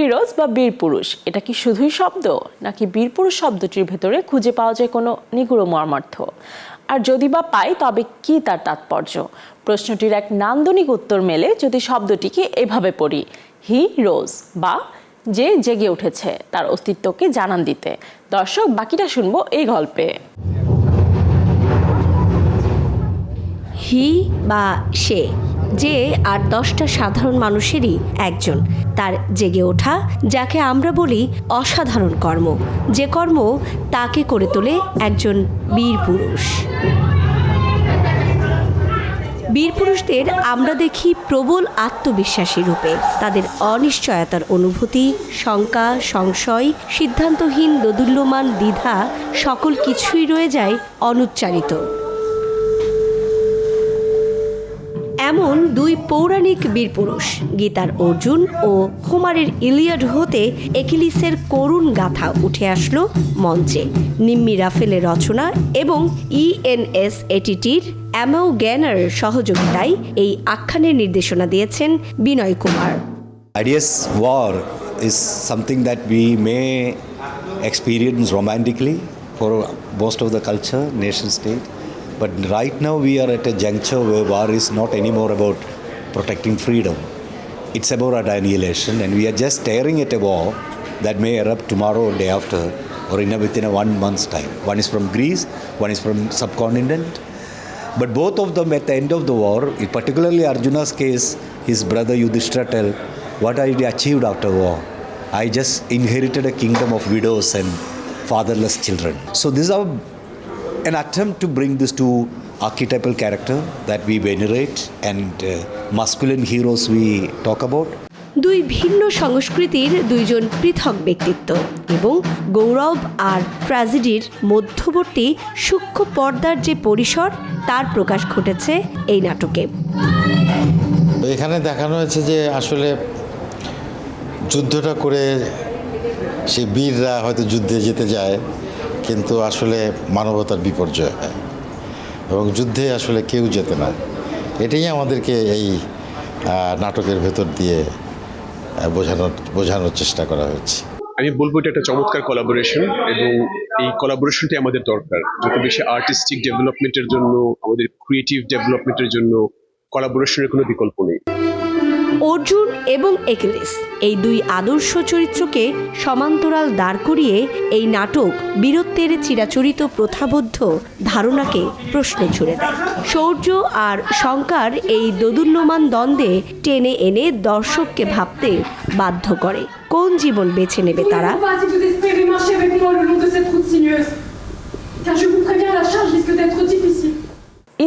Heroes বা বীর পুরুষ এটা কি শুধুই শব্দ, নাকি বীর পুরুষ শব্দটির ভেতরে খুঁজে পাওয়া যায় কোনো নিগূঢ় মর্মার্থ? আর যদি বা পাই তবে কি তার তাৎপর্য? প্রশ্নটির এক নান্দনিক উত্তর মেলে যদি শব্দটিকে এভাবে পড়ি, হি রোজ, বা যে জেগে উঠেছে, তার অস্তিত্বকে জানান দিতে। দর্শক, বাকিটা শুনবো এই গল্পে। হি বা সে, যে ৮-১০টা সাধারণ মানুষেরই একজন, তার জেগে ওঠা, যাকে আমরা বলি অসাধারণ কর্ম, যে কর্ম তাকে করে তোলে একজন বীর পুরুষ। বীর পুরুষদের আমরা দেখি প্রবল আত্মবিশ্বাসী রূপে। তাদের অনিশ্চয়তার অনুভূতি, শঙ্কা, সংশয়, সিদ্ধান্তহীন দোদুল্যমান দ্বিধা, সকল কিছুই রয়ে যায় অনুচ্চারিত। এমন দুই পৌরাণিক বীরপুরুষ, গীতার অর্জুন ও হোমারের ইলিয়াড হতে একিলিসের করুণ গাথা উঠে আসলো মঞ্চে। নিম্মি রাফেলের রচনা এবং ইএনএস এটিটির অ্যামো গ্যানার সহযোগিতায় এই আখ্যানের নির্দেশনা দিয়েছেন বিনয় Kumar. Ideas war is something that we may experience romantically for most of the culture, nation state. But right now we are at a juncture where war is not anymore about protecting freedom. It's about annihilation, and we are just staring at a war that may erupt tomorrow or day after, or within a 1 month's time. One is from Greece, one is from subcontinent. But both of them at the end of the war, particularly Arjuna's case, his brother Yudhishthira tell, what I achieved after war. I just inherited a kingdom of widows and fatherless children. So this is an attempt to bring these two archetypal character that we venerate and masculine heroes we talk about. দুই ভিন্ন সংস্কৃতির দুইজন পৃথক ব্যক্তিত্ব এবং গৌরব আর ট্র্যাজেডির মধ্যবর্তী সূক্ষ্ম পর্দার যে পরিসর, তার প্রকাশ ঘটেছে এই নাটকে। এখানে দেখানো হয়েছে যে আসলে যুদ্ধটা করে সে বীররা হয়তো যুদ্ধে যেতে যায়, কিন্তু আসলে মানবতার বিপর্যয় হয় এবং যুদ্ধে আসলে কেউ যেতে না। এটাই আমাদেরকে এই নাটকের ভেতর দিয়ে বোঝানোর চেষ্টা করা হয়েছে। আমি বলবো এটা একটা চমৎকার কোলাবোরেশন, এবং এই কোলাবোরেশনটি আমাদের দরকার। যত বেশি আর্টিস্টিক ডেভেলপমেন্টের জন্য, আমাদের ক্রিয়েটিভ ডেভেলপমেন্টের জন্য কোলাবোরেশনের কোনো বিকল্প নেই। অর্জুন এবং একিলিস, এই দুই আদর্শ চরিত্রকে সমান্তরাল দাঁড় করিয়ে এই নাটক বীরত্বের চিরাচরিত প্রথাবদ্ধ ধারণাকে প্রশ্ন ছুড়ে দেয়। শৌর্য আর শঙ্কার এই দোদুল্যমান দ্বন্দ্বে টেনে এনে দর্শককে ভাবতে বাধ্য করে, কোন জীবন বেছে নেবে তারা।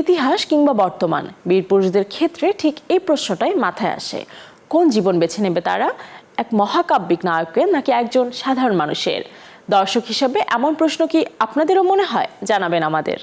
ইতিহাস কিংবা বর্তমান, বীর পুরুষদের ক্ষেত্রে ঠিক এই প্রশ্নটাই মাথায় আসে। কোন জীবন বেছে নেবে তারা, এক মহাকাব্যিক নায়কের নাকি একজন সাধারণ মানুষের? দর্শক হিসেবে এমন প্রশ্ন কি আপনাদেরও মনে হয়? জানাবেন আমাদের।